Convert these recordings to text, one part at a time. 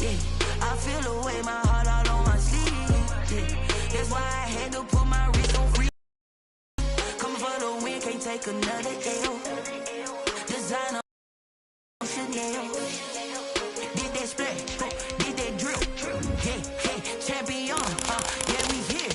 Yeah, I feel the way, my heart all on my sleeve. Yeah, that's why I had to put my wrist on free. Coming for the win, can't take another L. Designer Chanel. Did that split, did that drip. Yeah, champion, yeah, we here.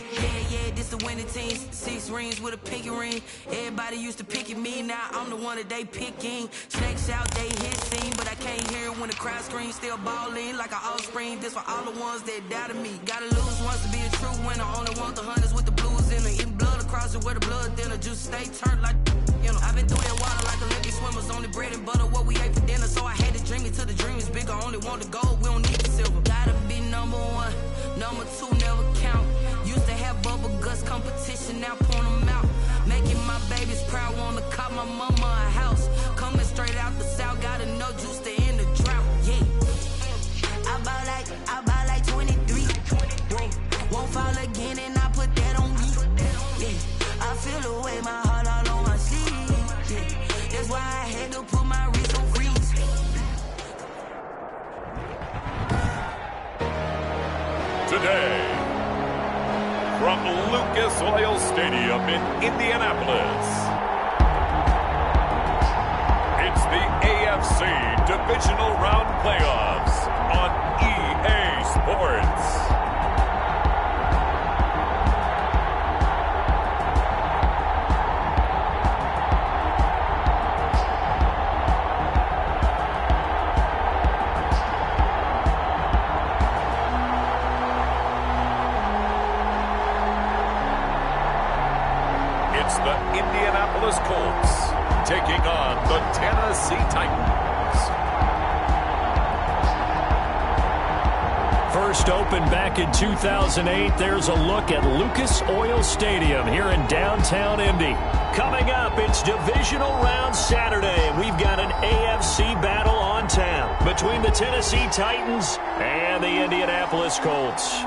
Yeah, this the winning team. 6 rings with a pinky ring. Everybody used to pick at me, now I'm the one that they picking. Snakes out, they hit scene, but I can't hear it when the crowd screams. Still balling like an offspring. This for all the ones that doubted me. Gotta lose once to be a true winner. Only want the hunters with the blues in it. Eating blood across it where the blood thinner. Just stay turned like, you know. I've been through that water like Olympic swimmers. Only bread and butter what we ate for dinner. So I had to dream it till the dream is bigger. Only want the gold, we don't need the silver. Gotta be number 1, number 2 never count. Used to have bubble guts competition, now point them out. Making my babies proud, wanna cop my mama a house. Coming straight out the south, gotta know juice to end the drought. Yeah, I buy like 23. Whoa, won't fall again, and I put that on me. Yeah, I feel the way, my heart all on my sleeve. Yeah, that's why I had to put my wrist on freeze. Today, from Lucas Oil Stadium in Indianapolis, it's the AFC Divisional Round Playoffs on EA Sports. It's the Indianapolis Colts taking on the Tennessee Titans. First opened back in 2008, there's a look at Lucas Oil Stadium here in downtown Indy. Coming up, it's Divisional Round Saturday, and we've got an AFC battle on tap between the Tennessee Titans and the Indianapolis Colts.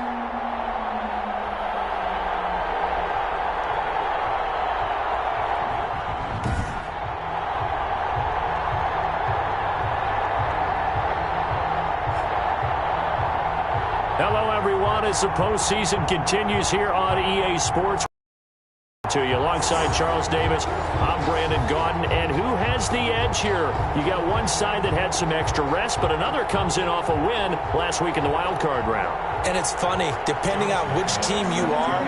Hello, everyone, as the postseason continues here on EA Sports. To you alongside Charles Davis, I'm Brandon Gaudin, and who has the edge here? You got one side that had some extra rest, but another comes in off a win last week in the wild card round. And it's funny, depending on which team you are,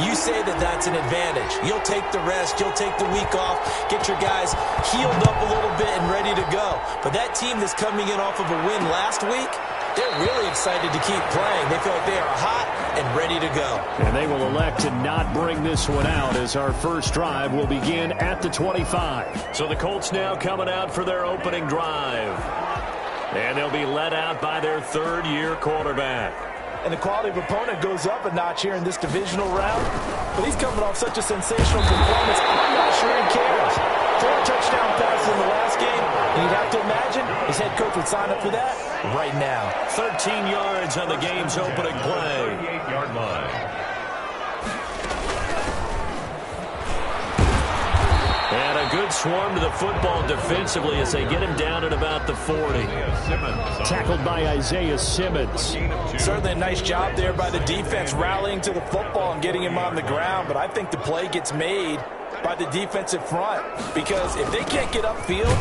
you say that that's an advantage. You'll take the rest, you'll take the week off, get your guys healed up a little bit and ready to go. But that team that's coming in off of a win last week, they're really excited to keep playing. They feel like they are hot and ready to go. And they will elect to not bring this one out as our first drive will begin at the 25. So the Colts now coming out for their opening drive. And they'll be led out by their third-year quarterback. And the quality of opponent goes up a notch here in this divisional round. But he's coming off such a sensational performance, I'm not sure he cares. 4 touchdown passes in the last game. And you'd have to imagine his head coach would sign up for that right now. 13 yards on the game's opening play. 38-yard line. And a good swarm to the football defensively as they get him down at about the 40. Tackled by Isaiah Simmons. Certainly a nice job there by the defense rallying to the football and getting him on the ground. But I think the play gets made by the defensive front, because if they can't get upfield,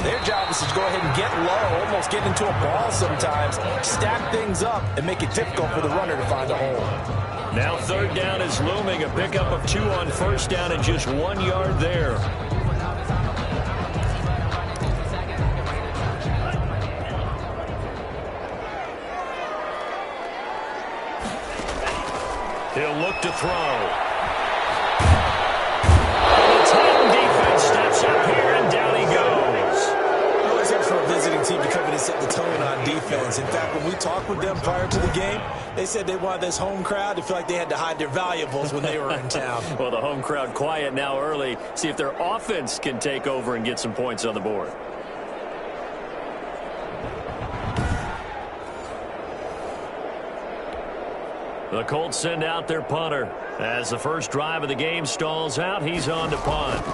their job is to go ahead and get low, almost get into a ball sometimes, stack things up, and make it difficult for the runner to find a hole. Now third down is looming, a pickup of 2 on first down and just 1 yard there. He'll look to throw. Steps up here, and down he goes. Always helps for a visiting team to come in and set the tone on defense. In fact, when we talked with them prior to the game, they said they wanted this home crowd to feel like they had to hide their valuables when they were in town. Well, the home crowd quiet now early. See if their offense can take over and get some points on the board. The Colts send out their punter. As the first drive of the game stalls out, he's on to punt.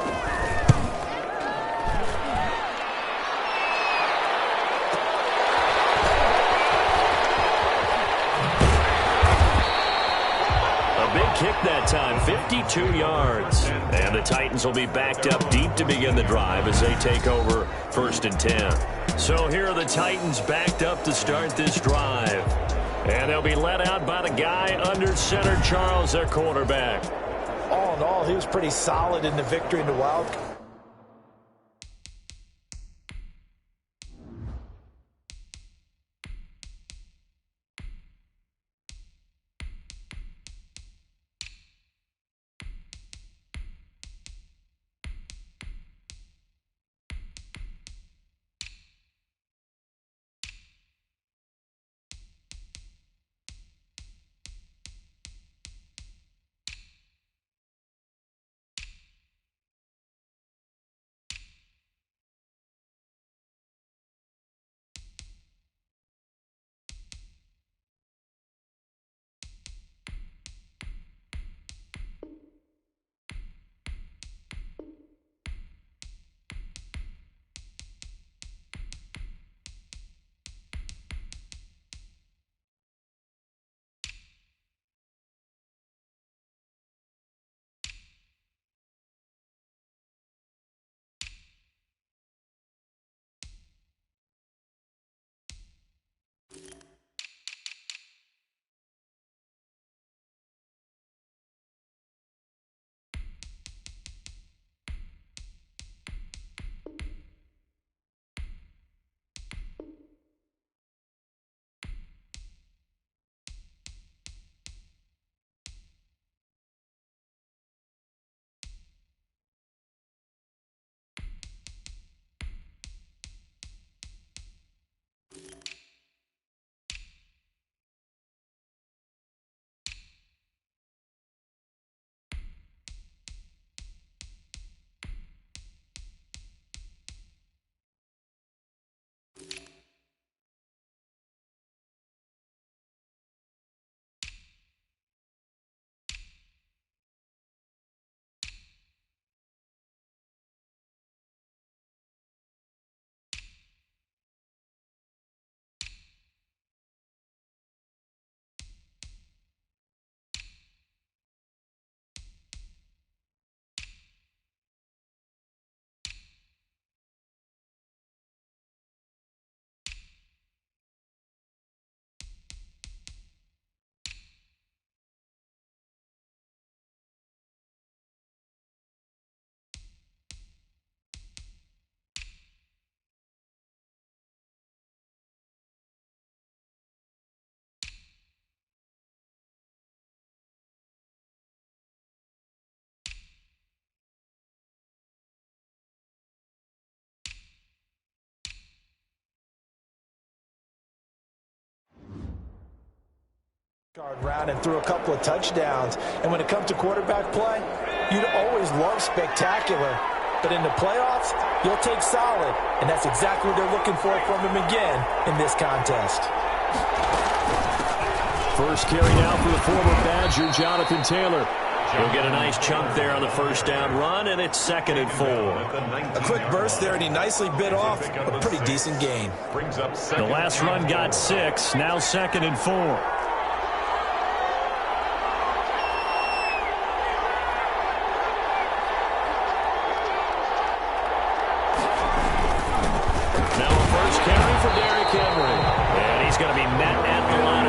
kick that time, 52 yards. And the Titans will be backed up deep to begin the drive as they take over 1st and 10. So here are the Titans backed up to start this drive. And they'll be led out by the guy under center, Charles, their quarterback. All in all, he was pretty solid in the victory in the wild. Round and threw a couple of touchdowns. And when it comes to quarterback play, you'd always love spectacular. But in the playoffs, you'll take solid. And that's exactly what they're looking for from him again in this contest. First carry now for the former Badger, Jonathan Taylor. He'll get a nice chunk there on the first down run, and it's 2nd and 4. A quick burst there, and he nicely bit off a pretty decent gain. The last run got 6, now 2nd and 4.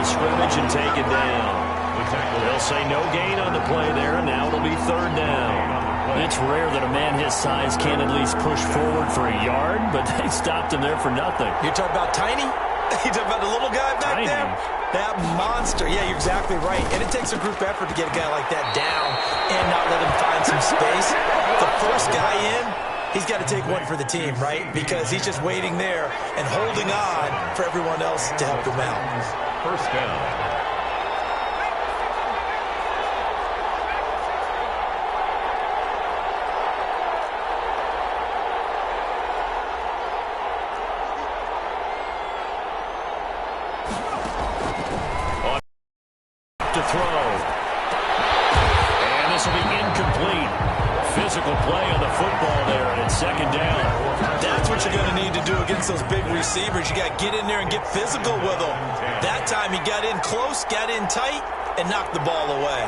Scrimmage and taken down. They'll say no gain on the play there, and now it'll be 3rd down. It's rare that a man his size can at least push forward for a yard, but they stopped him there for nothing. You're talking about Tiny? You're talking about the little guy back Tiny. there? That monster. Yeah, you're exactly right. And it takes a group effort to get a guy like that down and not let him find some space. The first guy in, he's got to take one for the team, right? Because he's just waiting there and holding on for everyone else to help him out. First down. To throw. And this will be incomplete. Physical play on the football there, and it's 2nd down. That's what you're going to need to do against those big receivers. You got to get in there and get physical with them. That time he got in close, got in tight, and knocked the ball away.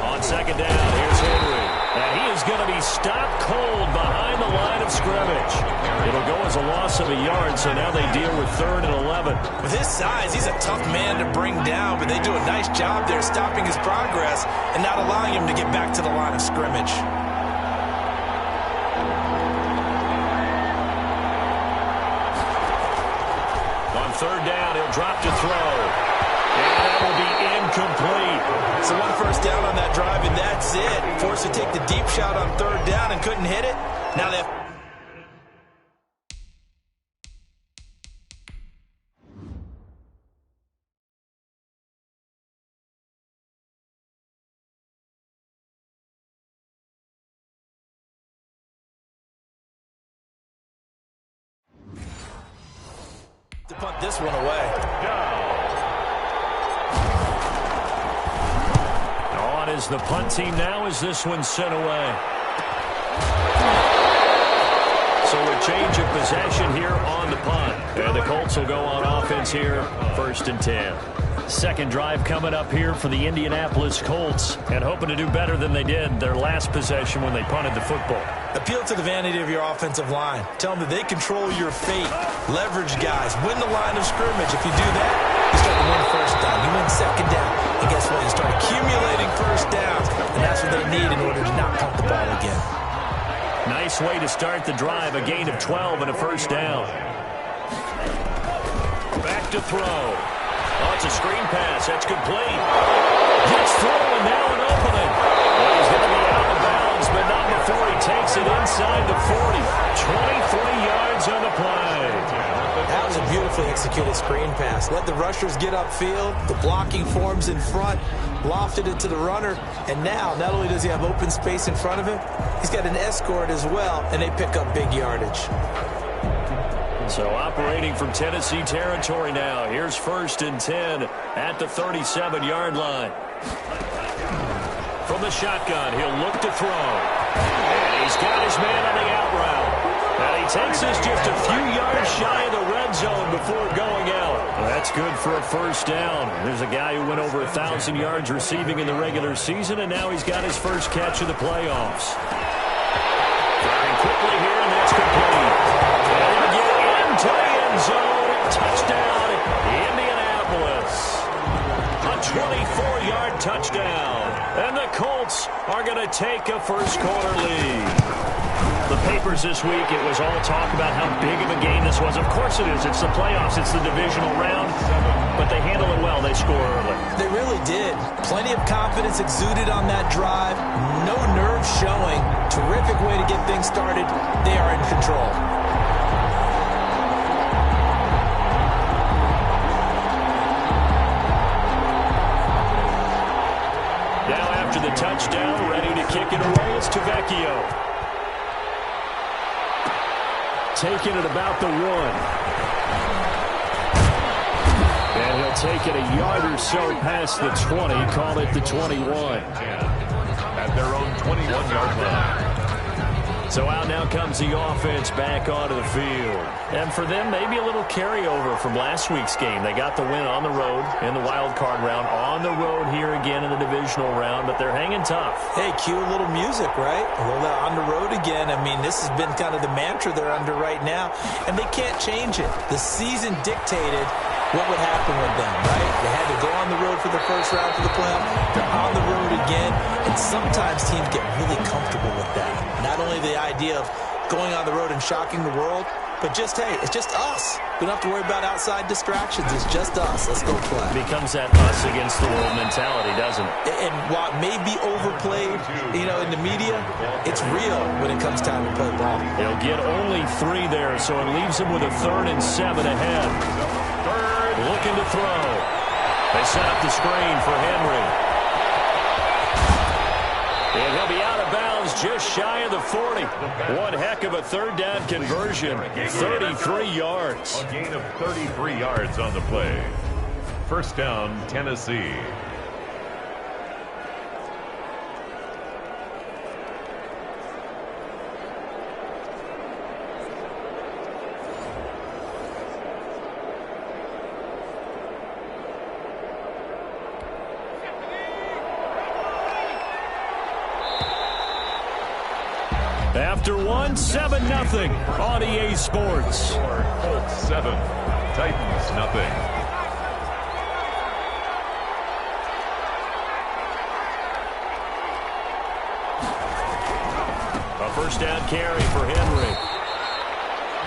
On second down, here's Henry. And he is going to be stopped cold behind the line of scrimmage. It'll go as a loss of a yard, so now they deal with 3rd and 11. With his size, he's a tough man to bring down, but they do a nice job there stopping his progress and not allowing him to get back to the line of scrimmage. On 3rd down, he'll drop to throw. And that will be incomplete. So 1 first down on that drive, and that's it. Forced to take the deep shot on 3rd down and couldn't hit it. Now they have... to punt this one away. On is the punt team now as this one's sent away. So a change of possession here on the punt. And the Colts will go on offense here, 1st and 10. Second drive coming up here for the Indianapolis Colts, and hoping to do better than they did their last possession when they punted the football. Appeal to the vanity of your offensive line. Tell them that they control your fate. Leverage guys. Win the line of scrimmage. If you do that, you start to win 1st down. You win 2nd down. And guess what? You start accumulating 1st downs. And that's what they need in order to not punt the ball again. Nice way to start the drive. A gain of 12 and a 1st down. Back to throw. Oh, it's a screen pass. That's complete. Gets through, and now an opening. Well, he's going to be out of bounds, but not before he takes it inside the 40. 23 yards on the play. That was a beautifully executed screen pass. Let the rushers get upfield. The blocking forms in front. Lofted it to the runner. And now, not only does he have open space in front of him, he's got an escort as well, and they pick up big yardage. So operating from Tennessee territory now. Here's 1st and 10 at the 37-yard line. From the shotgun, he'll look to throw. And he's got his man on the out route. And he takes us just a few yards shy of the red zone before going out. Well, that's good for a 1st down. There's a guy who went over 1,000 yards receiving in the regular season, and now he's got his first catch of the playoffs. Firing quickly here, and that's complete. To the end zone, touchdown, Indianapolis. A 24-yard touchdown. And the Colts are going to take a first-quarter lead. The papers this week, it was all talk about how big of a game this was. Of course it is. It's the playoffs. It's the divisional round. But they handle it well. They score early. They really did. Plenty of confidence exuded on that drive. No nerve showing. Terrific way to get things started. They are in control. After the touchdown, ready to kick it away, it's Tavecchio. Taking it about the 1. And he'll take it a yard or so past the 20, call it the 21. At their own 21-yard line. So out now comes the offense back onto the field. And for them, maybe a little carryover from last week's game. They got the win on the road in the wild card round, on the road here again in the divisional round, but they're hanging tough. Hey, cue a little music, right? A little on the road again. I mean, this has been kind of the mantra they're under right now, and they can't change it. The season dictated what would happen with them, right? They had to go on the road for the first round for the playoff. They're on the road again, and sometimes teams get really comfortable with that. Not only the idea of going on the road and shocking the world, but just, hey, it's just us. We don't have to worry about outside distractions. It's just us. Let's go play. Becomes that us against the world mentality, doesn't it? And while it may be overplayed, in the media, it's real when it comes time to play ball. They'll get only 3 there, so it leaves them with a 3rd and 7 ahead. Looking to throw. They set up the screen for Henry. And he'll be out of bounds just shy of the 40. One heck of a 3rd down conversion. 33 yards. A gain of 33 yards on the play. 1st down, Tennessee. After one, 7-0 on EA Sports. Colts 7, Titans nothing. A first down carry for Henry.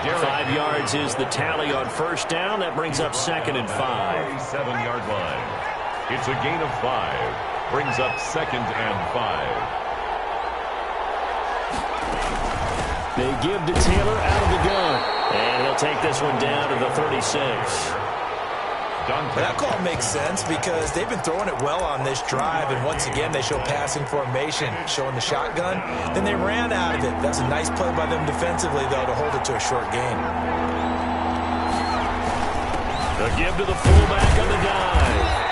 5 yards is the tally on first down. That brings up 2nd and 5. 7-yard line. It's a gain of 5. Brings up 2nd and 5. They give to Taylor out of the gun. And he'll take this one down to the 36. That call makes sense because they've been throwing it well on this drive, and once again they show passing formation, showing the shotgun. Then they ran out of it. That's a nice play by them defensively, though, to hold it to a short gain. The give to the fullback on the dive.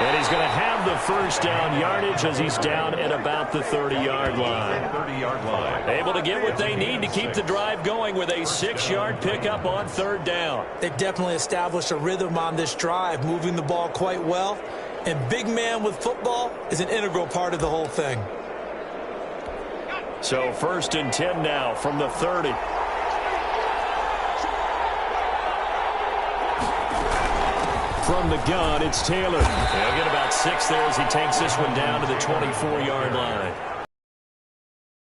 And he's going to have the first down yardage as he's down at about the 30-yard line. 30-yard line. Able to get what they need to keep the drive going with a 6-yard pickup on 3rd down. They've definitely established a rhythm on this drive, moving the ball quite well. And big man with football is an integral part of the whole thing. So 1st and 10 now from the 30. From the gun, it's Taylor. He'll get about 6 there as he takes this one down to the 24-yard line.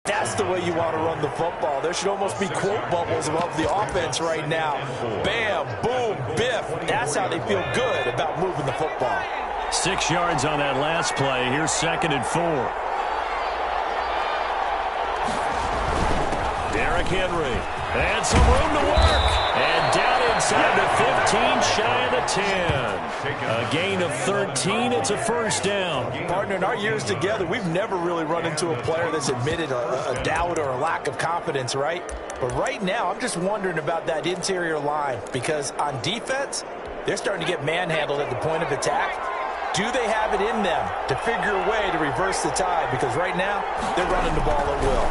That's the way you want to run the football. There should almost be quote bubbles above the offense right now. Bam, boom, biff. That's how they feel good about moving the football. 6 yards on that last play. Here's 2nd and 4. Derrick Henry. And some room to work. And down inside the 15, shy of the 10. A gain of 13. It's a first down. Partner, in our years together, we've never really run into a player that's admitted a doubt or a lack of confidence, right? But right now, I'm just wondering about that interior line because on defense, they're starting to get manhandled at the point of attack. Do they have it in them to figure a way to reverse the tide? Because right now, they're running the ball at will.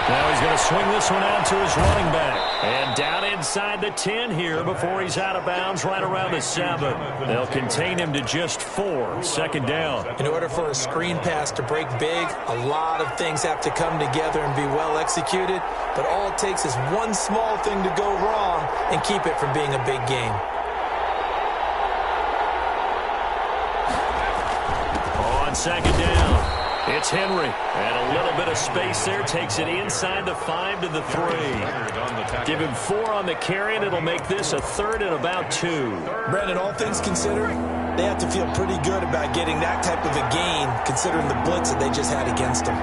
Now he's going to swing this one out to his running back. And down inside the 10 here before he's out of bounds right around the 7. They'll contain him to just 4. 2nd down. In order for a screen pass to break big, a lot of things have to come together and be well executed. But all it takes is one small thing to go wrong and keep it from being a big game. On 2nd down. It's Henry, and a little bit of space there. Takes it inside the 5 to the 3. Give him 4 on the carry, and it'll make this a 3rd and about 2. Brandon, all things considered, they have to feel pretty good about getting that type of a gain, considering the blitz that they just had against them.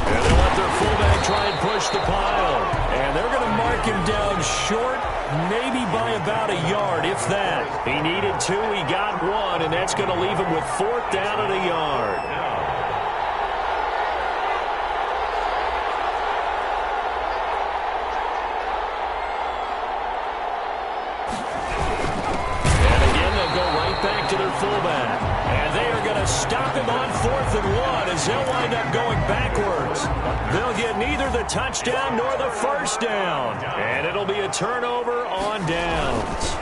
And they'll let their fullback try and push the pile. And they're going to mark him down short, maybe by about a yard, if that. He needed 2, he got 1, and that's going to leave him with 4th down and a yard. And again, they'll go right back to their fullback. And they are going to stop him on 4th and 1 as they'll wind up going backwards. They'll get neither the touchdown nor the first down. And it'll be a turnover on downs.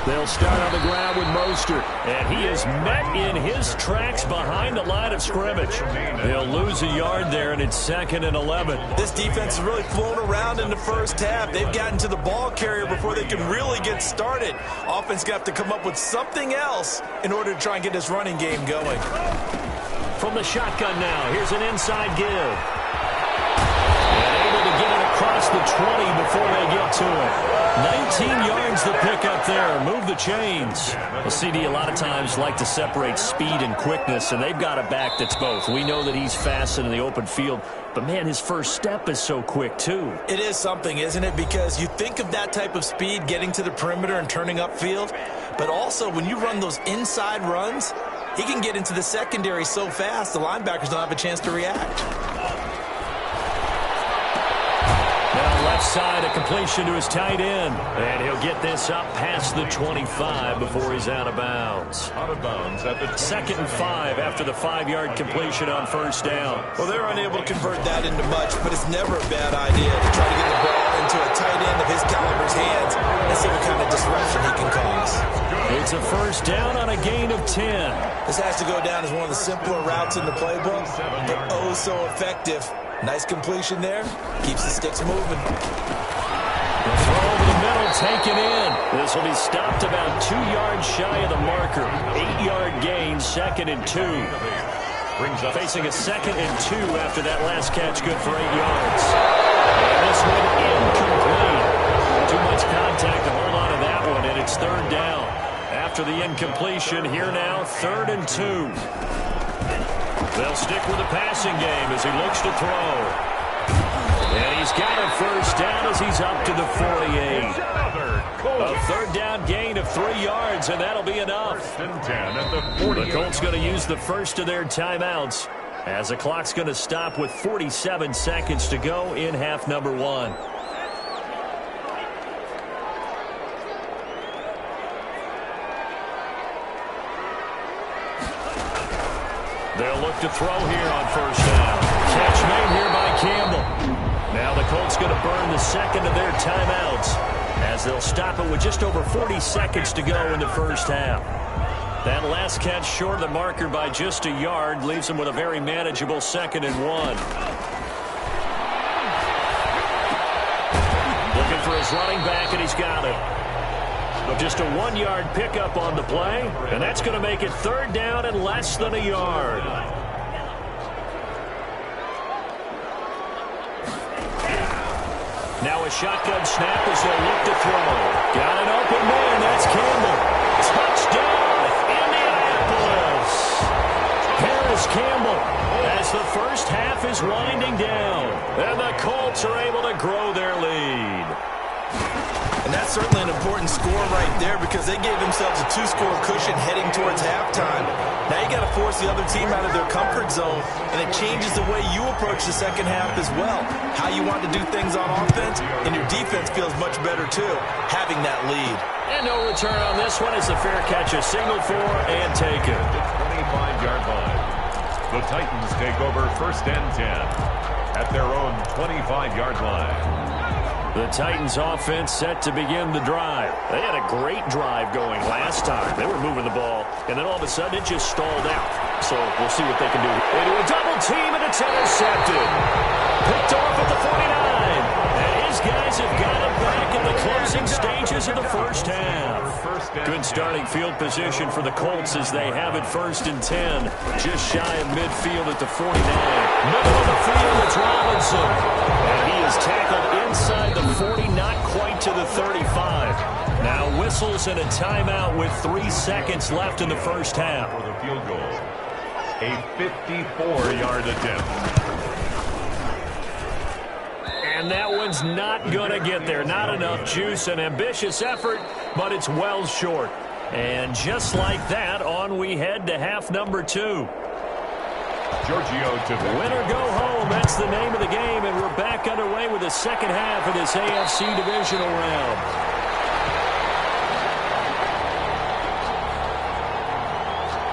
They'll start on the ground with Mostert, and he is met in his tracks behind the line of scrimmage. They'll lose a yard there, and it's 2nd and 11. This defense has really flown around in the first half. They've gotten to the ball carrier before they can really get started. Offense got to come up with something else in order to try and get this running game going. From the shotgun now, here's an inside give. And able to get it across the 20 before they get to it. 19 yards the pickup there. Move the chains. Well, CD a lot of times like to separate speed and quickness, and they've got a back that's both. We know that he's fast in the open field, but, man, his first step is so quick, too. It is something, isn't it? Because you think of that type of speed getting to the perimeter and turning upfield, but also when you run those inside runs, he can get into the secondary so fast the linebackers don't have a chance to react. Left side, a completion to his tight end. And he'll get this up past the 25 before he's out of bounds. Out of bounds at the 2nd and 5 after the 5-yard completion on first down. Well, they're unable to convert that into much, but it's never a bad idea to try to get the ball into a tight end of his caliber's hands and see what kind of disruption he can cause. It's a first down on a gain of 10. This has to go down as one of the simpler routes in the playbook, but oh so effective. Nice completion there. Keeps the sticks moving. The throw over the middle, taken in. This will be stopped about 2 yards shy of the marker. 8-yard gain, 2nd and 2. Facing a 2nd and 2 after that last catch, good for 8 yards. And this one incomplete. Too much contact to hold on to that one, and it's 3rd down. After the incompletion, here now, 3rd and 2. They'll stick with the passing game as he looks to throw. And he's got a first down as he's up to the 48. A 3rd down gain of 3 yards, and that'll be enough. The Colts going to use the first of their timeouts as the clock's going to stop with 47 seconds to go in half number 1. They'll look to throw here on first down. Catch made here by Campbell. Now the Colts going to burn the 2nd of their timeouts as they'll stop it with just over 40 seconds to go in the first half. That last catch short of the marker by just a yard leaves them with a very manageable 2nd and 1. Looking for his running back, and he's got it. Just a 1-yard pickup on the play, and that's going to make it 3rd down and less than a yard. Now a shotgun snap as they look to throw. Got an open man. That's Campbell. Touchdown, Indianapolis. Paris Campbell as the first half is winding down. And the Colts are able to grow their lead. And that's certainly an important score right there because they gave themselves a 2-score cushion heading towards halftime. Now you got to force the other team out of their comfort zone, and it changes the way you approach the second half as well. How you want to do things on offense, and your defense feels much better too, having that lead. And no return on this one as the fair catch is signaled for and taken. The 25-yard line. The Titans take over 1st and 10 at their own 25-yard line. The Titans offense set to begin the drive. They had a great drive going last time. They were moving the ball, and then all of a sudden it just stalled out. So we'll see what they can do. Into a double team, and it's intercepted. Picked off at the 49. And his guys have got him back in the closing stages of the first half. Good starting field position for the Colts as they have it 1st and 10. Just shy of midfield at the 49. Middle of the field, it's Robinson. And he is tackled inside the 40, not quite to the 35. Now whistles and a timeout with 3 seconds left in the first half. For the field goal, a 54-yard attempt. And that one's not going to get there. Not enough juice. An ambitious effort, but it's well short. And just like that, on we head to half number 2. Giorgio to Win or go home, that's the name of the game, and we're back underway with the second half of this AFC divisional round.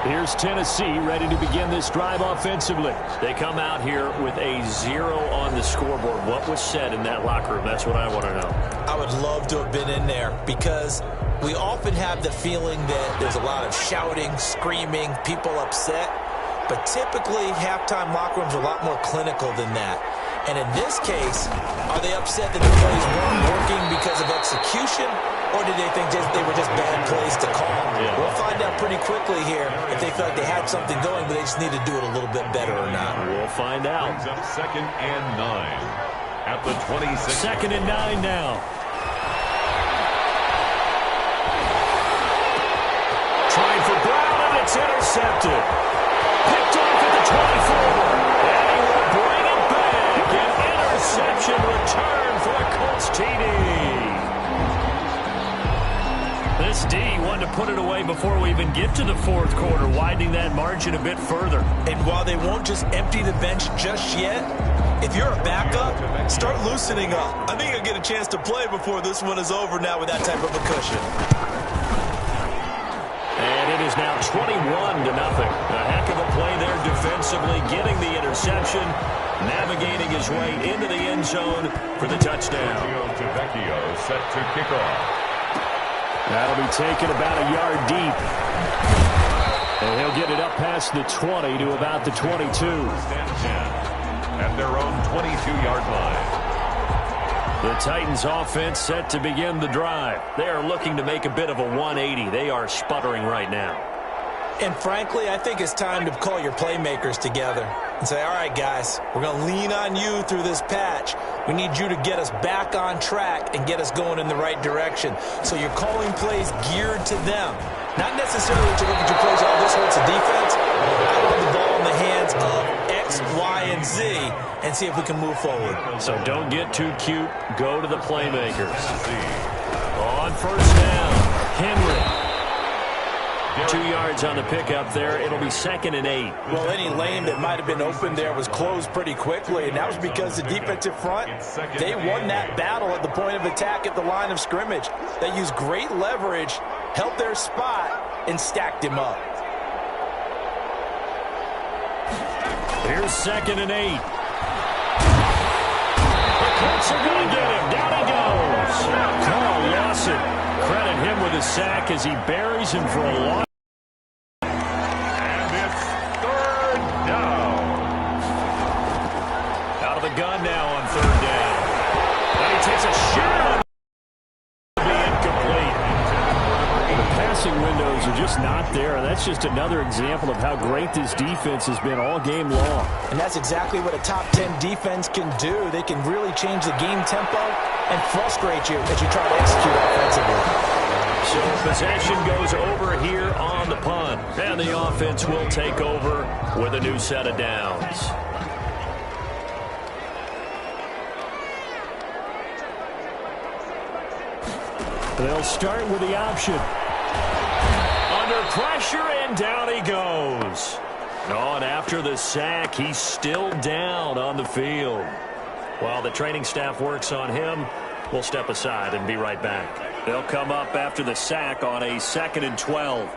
Here's Tennessee ready to begin this drive offensively. They come out here with a 0 on the scoreboard. What was said in that locker room? That's what I want to know. I would love to have been in there because we often have the feeling that there's a lot of shouting, screaming, people upset. But typically, halftime locker rooms are a lot more clinical than that. And in this case, are they upset that the plays weren't working because of execution, or did they think they were just bad plays to call? Yeah. We'll find out pretty quickly here if they feel like they had something going, but they just need to do it a little bit better or not. We'll find out. Brings up 2nd and 9 at the 26. 2nd and 9 now. Trying for Brown, and it's intercepted. Picked off at the 24. And he will bring it back. An interception return for a Colts TD. This D wanted to put it away before we even get to the 4th quarter, widening that margin a bit further. And while they won't just empty the bench just yet, if you're a backup, start loosening up. I think you'll get a chance to play before this one is over now with that type of a cushion. And it is now 21-0. A heck of a play there defensively, getting the interception, navigating his way into the end zone for the touchdown. Giorgio set to kick off. That'll be taken about a yard deep. And he'll get it up past the 20 to about the 22. At their own 22-yard line. The Titans offense set to begin the drive. They are looking to make a bit of a 180. They are sputtering right now. And frankly, I think it's time to call your playmakers together and say, all right, guys, we're going to lean on you through this patch. We need you to get us back on track and get us going in the right direction. So you're calling plays geared to them. Not necessarily to look at your plays, oh, this hurts the defense. I want the ball in the hands of X, Y, and Z and see if we can move forward. So don't get too cute. Go to the playmakers. On first down, Henry. 2 yards on the pickup there. It'll be 2nd and 8. Well, any lane that might have been open there was closed pretty quickly, and that was because the defensive front, they won that battle at the point of attack at the line of scrimmage. They used great leverage, held their spot, and stacked him up. Here's 2nd and 8. The Colts are going to get him. Down he goes. Carl Lawson. Credit him with a sack as he buries him for a long. And it's 3rd down. Out of the gun now on 3rd down. And he takes a shot. Be incomplete. The passing windows are just not there, and that's just another example of how great this defense has been all game long. And that's exactly what a top 10 defense can do. They can really change the game tempo and frustrate you as you try to execute offensively. So possession goes over here on the punt. And the offense will take over with a new set of downs. They'll start with the option. Under pressure, and down he goes. Oh, and after the sack, he's still down on the field. While the training staff works on him, we'll step aside and be right back. They'll come up after the sack on a 2nd and 12.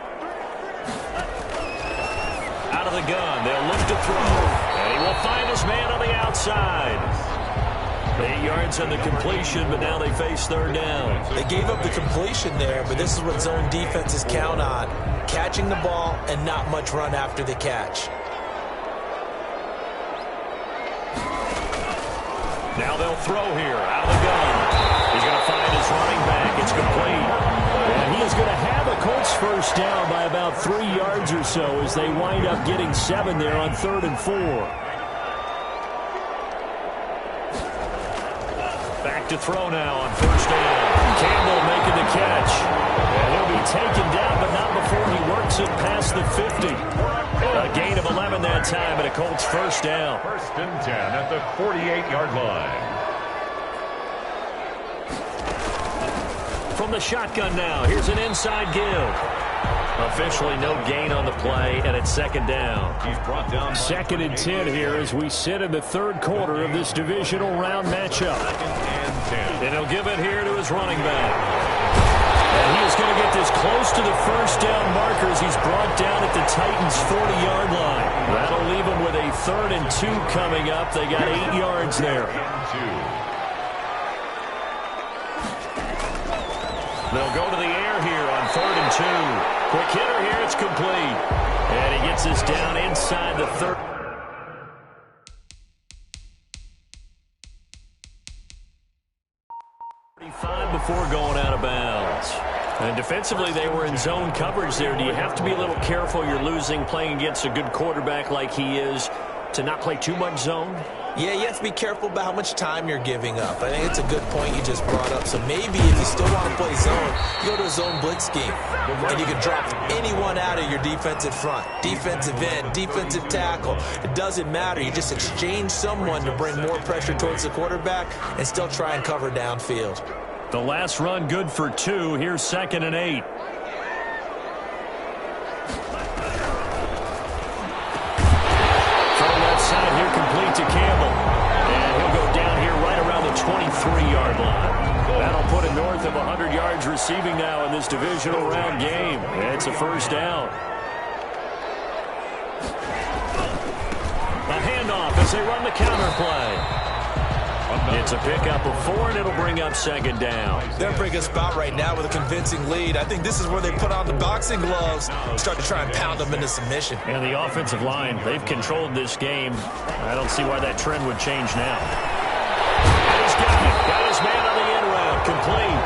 Out of the gun, they'll look to throw. And he will find his man on the outside. 8 yards on the completion, but now they face 3rd down. They gave up the completion there, but this is what zone defenses count on. Catching the ball and not much run after the catch. Now they'll throw here out of the gun. He's going to find his running back. It's complete. And he is going to have a Colts first down by about 3 yards or so as they wind up getting 7 there on 3rd and 4. Back to throw now on first down. Campbell making the catch. And he'll be taken down, but not before he works it past the 50. A gain of 11 that time, and a Colts first down. 1st and 10 at the 48-yard line. From the shotgun now, here's an inside give. Officially no gain on the play, and it's 2nd down. He's brought down 2nd and 10 here as we sit in the 3rd quarter of this divisional round matchup. 2nd and 10. And he'll give it here to his running back. And he is going to get this close to the first down markers. He's brought down at the Titans' 40-yard line. That'll leave him with a 3rd and 2 coming up. They got 8 yards there. They'll go to the air here on 3rd and 2. Quick hitter here. It's complete. And he gets this down inside the 30. Before going out of bounds. And defensively, they were in zone coverage there. Do you have to be a little careful? You're losing, playing against a good quarterback like he is, to not play too much zone? Yeah, you have to be careful about how much time you're giving up. I think it's a good point you just brought up. So maybe if you still want to play zone, you go to a zone blitz scheme. And you can drop anyone out of your defensive front. Defensive end, defensive tackle. It doesn't matter. You just exchange someone to bring more pressure towards the quarterback and still try and cover downfield. The last run good for 2. Here's 2nd and 8. From left side here, complete to Campbell. And he'll go down here right around the 23-yard line. That'll put it north of 100 yards receiving now in this divisional round game. It's a first down. A handoff as they run the counter play. It's a pickup of 4, and it'll bring up second down. They're in a pretty good spot right now with a convincing lead. I think this is where they put on the boxing gloves and start to try and pound them into submission. And the offensive line, they've controlled this game. I don't see why that trend would change now. He's got it. Got his man on the end route. Complete.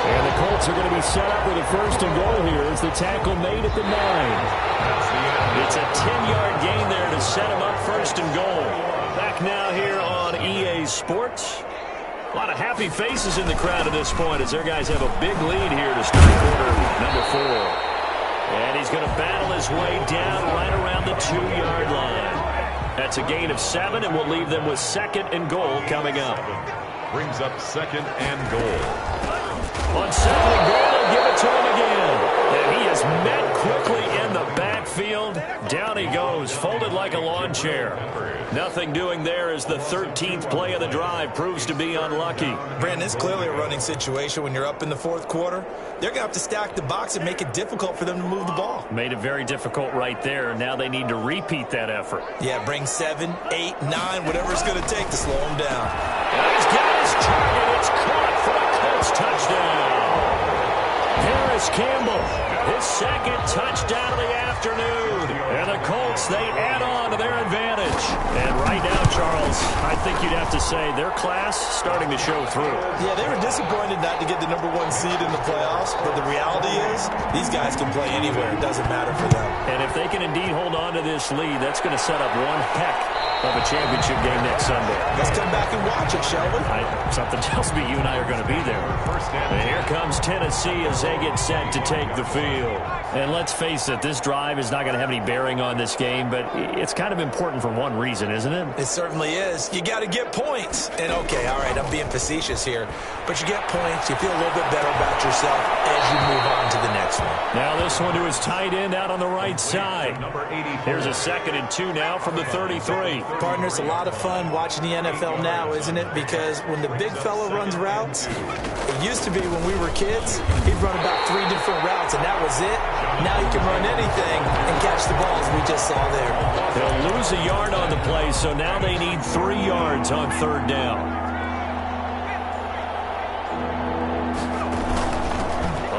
And the Colts are going to be set up with a first and goal here as the tackle made at the 9. It's a 10-yard gain there to set him up first and goal. Back now here on EA Sports. A lot of happy faces in the crowd at this point as their guys have a big lead here to start quarter number 4. And he's going to battle his way down right around the 2-yard line. That's a gain of 7, and we'll leave them with second and goal coming up. Brings up second and goal. On second and goal, they'll give it to him again. And he is met quickly in the backfield. Down he goes, folded like a lawn chair. Nothing doing there as the 13th play of the drive proves to be unlucky. Brandon, it's clearly a running situation when you're up in the 4th quarter. They're going to have to stack the box and make it difficult for them to move the ball. Made it very difficult right there. Now they need to repeat that effort. Yeah, bring 7, 8, 9, whatever it's going to take to slow them down. And he's got his target. It's caught for a Colts touchdown. Harris Campbell, his second touchdown of the afternoon. And the Colts, they add on to their advantage. And right now, Charles, I think you'd have to say their class starting to show through. Yeah, they were disappointed not to get the number 1 seed in the playoffs, but the reality is these guys can play anywhere. It doesn't matter for them. And if they can indeed hold on to this lead, that's going to set up one heck of a championship game next Sunday. Let's come back and watch it, shall we? Something tells me you and I are going to be there. And here comes Tennessee as they get set to take the field. And let's face it, this drive is not going to have any bearing on this game, but it's kind of important for one reason, isn't it? It certainly is. You got to get points. And okay, all right, I'm being facetious here, but you get points, you feel a little bit better about yourself as you move on to the next one. Now this one to his tight end out on the right side. Here's a 2nd and 2 now from the 33. Partner, it's a lot of fun watching the NFL now, isn't it? Because when the big fella runs routes, it used to be when we were kids, he'd run about 3 different routes, and that was it. Now he can run anything and catch the balls we just saw there. They'll lose a yard on the play, so now they need 3 yards on 3rd down.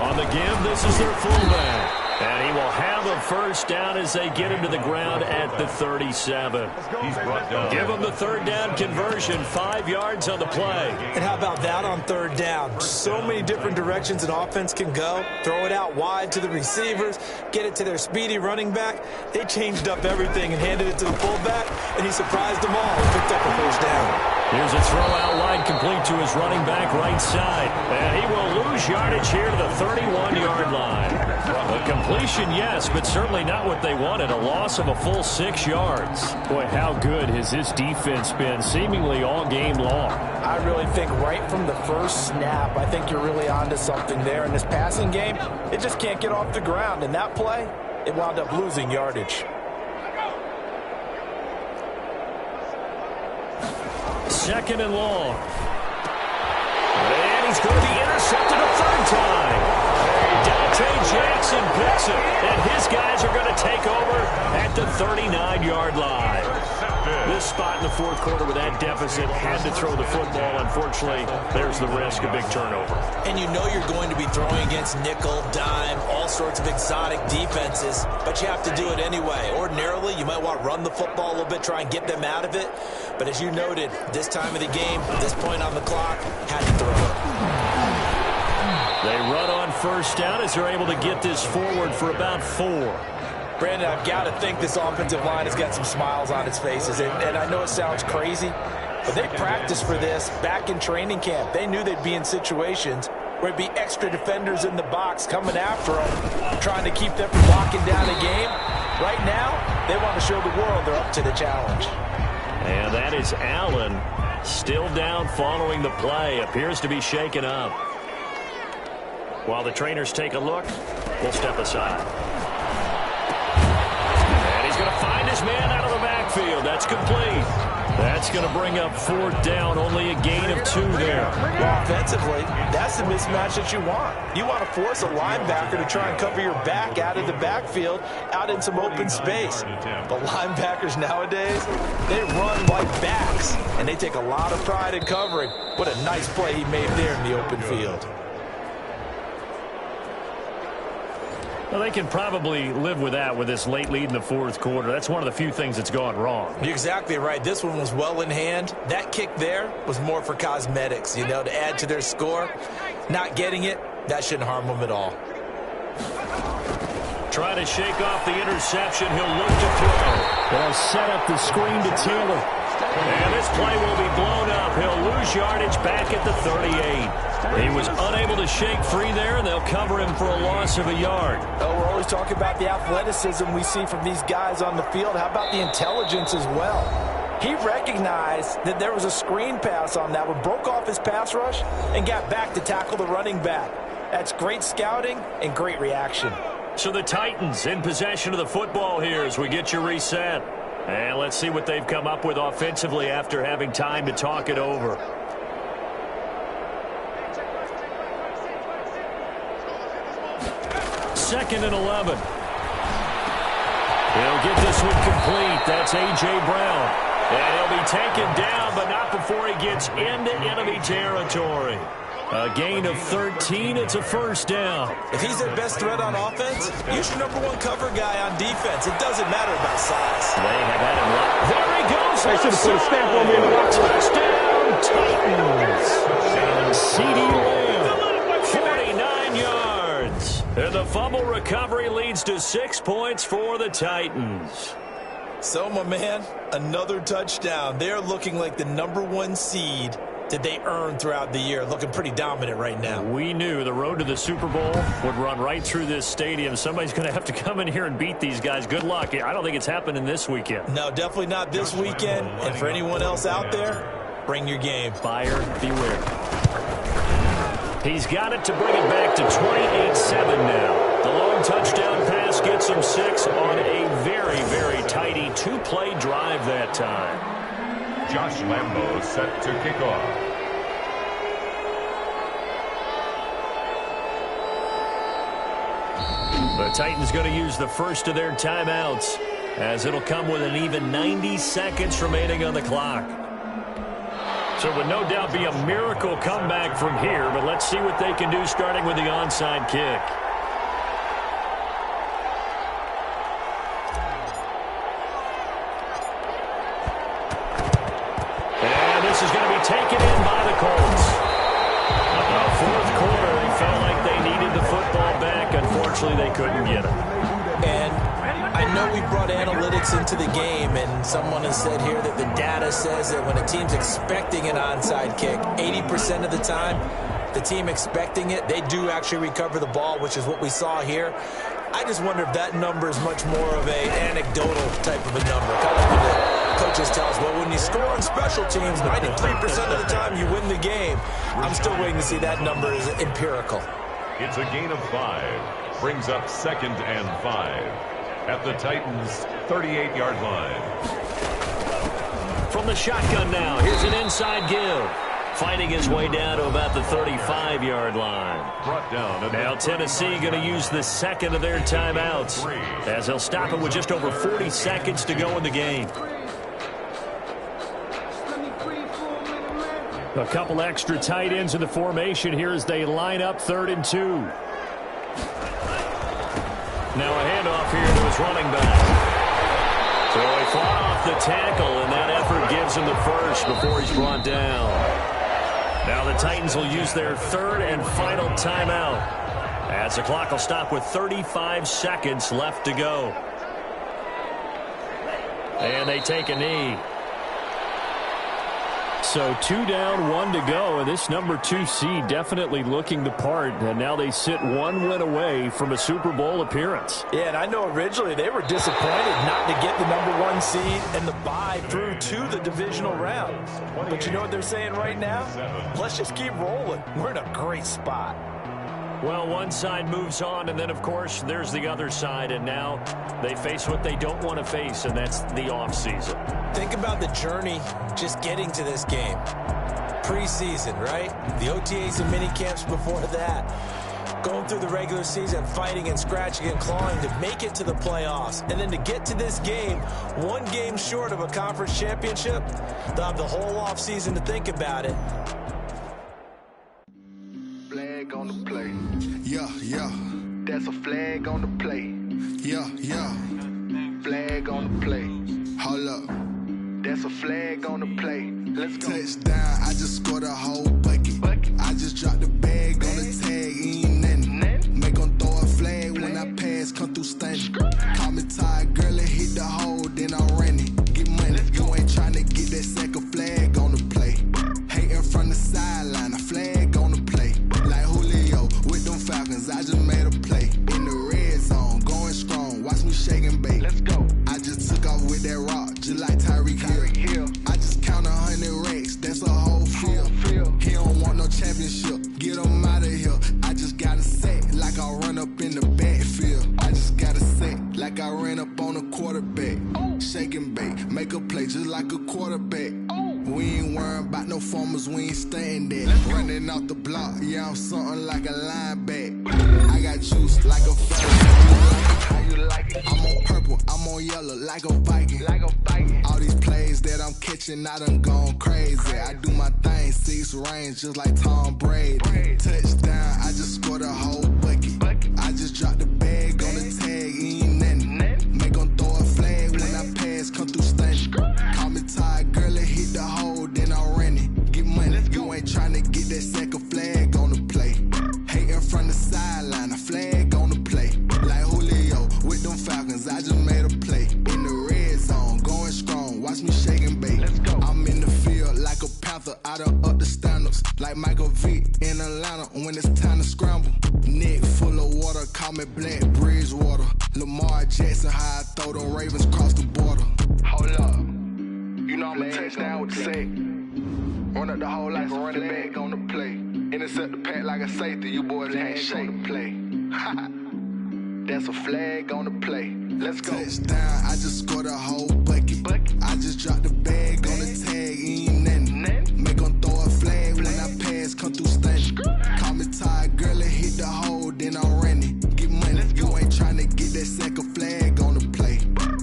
On the give, this is their fullback. And he will have a first down as they get him to the ground at the 37. He's brought down. Give him the 3rd down conversion, 5 yards on the play. And how about that on 3rd down? So many different directions an offense can go. Throw it out wide to the receivers, get it to their speedy running back. They changed up everything and handed it to the fullback, and he surprised them all and picked up a first down. Here's a throw out wide complete to his running back right side. And he will lose yardage here to the 31-yard line. A completion, yes, but certainly not what they wanted. A loss of a full 6 yards. Boy, how good has this defense been seemingly all game long. I really think right from the first snap, I think you're really onto something there. In this passing game, it just can't get off the ground. In that play, it wound up losing yardage. 2nd and long. And he's going to be intercepted a 3rd time. Dante Jackson picks it, and his guys are going to take over at the 39-yard line. This spot in the 4th quarter with that deficit had to throw the football. Unfortunately, there's the risk of big turnover. And you know you're going to be throwing against nickel, dime, all sorts of exotic defenses, but you have to do it anyway. Ordinarily, you might want to run the football a little bit, try and get them out of it. But as you noted, this time of the game, this point on the clock, had to throw it. They run on first down as they're able to get this forward for about 4. Brandon, I've got to think this offensive line has got some smiles on its faces. And I know it sounds crazy, but they practiced for this back in training camp. They knew they'd be in situations where it'd be extra defenders in the box coming after them, trying to keep them from locking down a game. Right now, they want to show the world they're up to the challenge. And that is Allen, still down following the play. Appears to be shaken up. While the trainers take a look, we'll step aside. And he's going to find his man out of the backfield. That's complete. That's going to bring up 4th down, only a gain of 2 there. Well, offensively, that's the mismatch that you want. You want to force a linebacker to try and cover your back out of the backfield, out in some open space. But linebackers nowadays, they run like backs, and they take a lot of pride in covering. What a nice play he made there in the open field. Well, they can probably live with that with this late lead in the 4th quarter. That's one of the few things that's gone wrong. You're exactly right. This one was well in hand. That kick there was more for cosmetics, you know, to add to their score. Not getting it, that shouldn't harm them at all. Trying to shake off the interception. He'll look to throw. They'll set up the screen to Taylor. And this play will be blown up. He'll lose yardage back at the 38. He was unable to shake free there, and they'll cover him for a loss of a yard. Oh, we're always talking about the athleticism we see from these guys on the field. How about the intelligence as well? He recognized that there was a screen pass on that one, broke off his pass rush, and got back to tackle the running back. That's great scouting and great reaction. So the Titans in possession of the football here as we get you reset. And let's see what they've come up with offensively after having time to talk it over. Second and 11. He'll get this one complete. That's A.J. Brown. And he'll be taken down, but not before he gets into enemy territory. A gain of 13. It's a 1st down. If he's their best threat on offense, use your #1 cover guy on defense. It doesn't matter about size. They have had him right. There he goes. They should have put a stamp on me in the box. Touchdown, Titans. C.D. Lamb, 49 yards. And the fumble recovery leads to 6 points for the Titans. So, my man, another touchdown. They're looking like the #1 seed that they earned throughout the year, looking pretty dominant right now. We knew the road to the Super Bowl would run right through this stadium. Somebody's going to have to come in here and beat these guys. Good luck. I don't think it's happening this weekend. No, definitely not this weekend. And for anyone else out there, bring your game. Buyer beware. He's got it to bring it back to 28-7 now. The long touchdown pass gets him 6 on a very, very tidy 2-play drive that time. Josh Lambo set to kick off. The Titans going to use the first of their timeouts, as it'll come with an even 90 seconds remaining on the clock. So it would no doubt be a miracle comeback from here, but let's see what they can do starting with the onside kick. And this is going to be taken in by the Colts. Fourth quarter, they felt like they needed the football back. Unfortunately, they couldn't get it. And I know we brought analytics into the game, and someone has said here that the data says that when a team's expecting an onside kick, 80% of the time, the team expecting it, they do actually recover the ball, which is what we saw here. I just wonder if that number is much more of an anecdotal type of a number. Kind of when the coaches tell us, well, when you score on special teams, 93% of the time you win the game. I'm still waiting to see that number is empirical. It's a gain of 5. Brings up 2nd and 5. At the Titans' 38-yard line. From the shotgun now, here's an inside give. Fighting his way down to about the 35-yard line. Brought down. Now Tennessee going to use the second of their timeouts, as they'll stop it with just over 40 seconds to go in the game. A couple extra tight ends in the formation here as they line up 3rd and 2. Now a handoff here to his running back. So he fought off the tackle, and that effort gives him the first before he's brought down. Now the Titans will use their 3rd and final timeout, as the clock will stop with 35 seconds left to go. And they take a knee. So 2 down, 1 to go, and this #2 seed definitely looking the part, and now they sit 1 win away from a Super Bowl appearance. Yeah, and I know originally they were disappointed not to get the #1 seed and the bye through to the divisional round. But you know what they're saying right now? Let's just keep rolling. We're in a great spot. Well, one side moves on, and then, of course, there's the other side, and now they face what they don't want to face, and that's the offseason. Think about the journey just getting to this game. Preseason, right? The OTAs and mini camps before that. Going through the regular season, fighting and scratching and clawing to make it to the playoffs. And then to get to this game, one game short of a conference championship, they'll have the whole offseason to think about it. Flag on the play. Yeah, yeah. That's a flag on the play. Yeah, yeah. Flag on the play. Hold up. That's a flag on the play. Let's go. Touchdown, I just scored a whole bucket. I just dropped the bag on the tag, ain't nothing. Make 'em throw a flag when I pass, come through stunning. Call me tired, girl, and hit the hole, then I'm running. Get money, you ain't tryna get that second flag on the play. Hating from the sideline, a flag on the play. Like Julio with them Falcons, I just made a play. In the red zone, going strong, watch me shake and bake. Let's go. I just took off with that rock, just like Tyreek Hill. I just count 100 racks, that's a whole field. He don't want no championship, get him out of here. I just got a set, like I run up in the backfield. I just got a set, like I ran up on a quarterback. Shake and bake, make a play just like a quarterback. We ain't worrying about no formers, we ain't staying there. Running off the block, yeah, I'm something like a linebacker. I got juice like a fella. How you like it? I'm on purple, I'm on yellow, like a Viking. Like a Viking. All these plays that I'm catching, I done gone crazy. I do my thing, 6 range, just like Tom Brady. Touchdown, I just scored a whole bucket. I just dropped the bag on the tag, ain't nothing. Make 'em throw a flag when I pass, come through stunning. Call me tired, girl, and hit the hole, then I'm running. Get money, you ain't tryna get that second flag on the play. Hating from the sideline, a flag on the play. Like Julio with them Falcons, I just made a play. In the red zone, going strong, watch me shake and bake. Let's go. I'm in the field like a panther, I done up the standards. Like Michael Vick in Atlanta when it's time to scramble. Neck full of water, call me Black Bridgewater. Lamar Jackson, how I throw them Ravens cross the border. Hold up. You know I'm a touchdown with the sack. Run up the hole like a running back on the play. Intercept the pack like a safety. You boys ain't shake the play. That's a flag on the play. Let's go. Touchdown, I just scored a whole bucket. I just dropped the bag on the tag, ain't nothing. Make 'em throw a flag when I pass, come through stunning. Call me tired, girl, and hit the hole, then I'm running. Get money, you ain't tryna get that second flag on the play.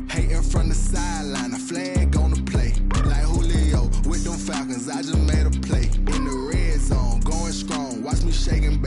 Hating from the sideline, a flag on the play. Like Julio with them Falcons, I just made a play. In the red zone, going strong, watch me shake and bake.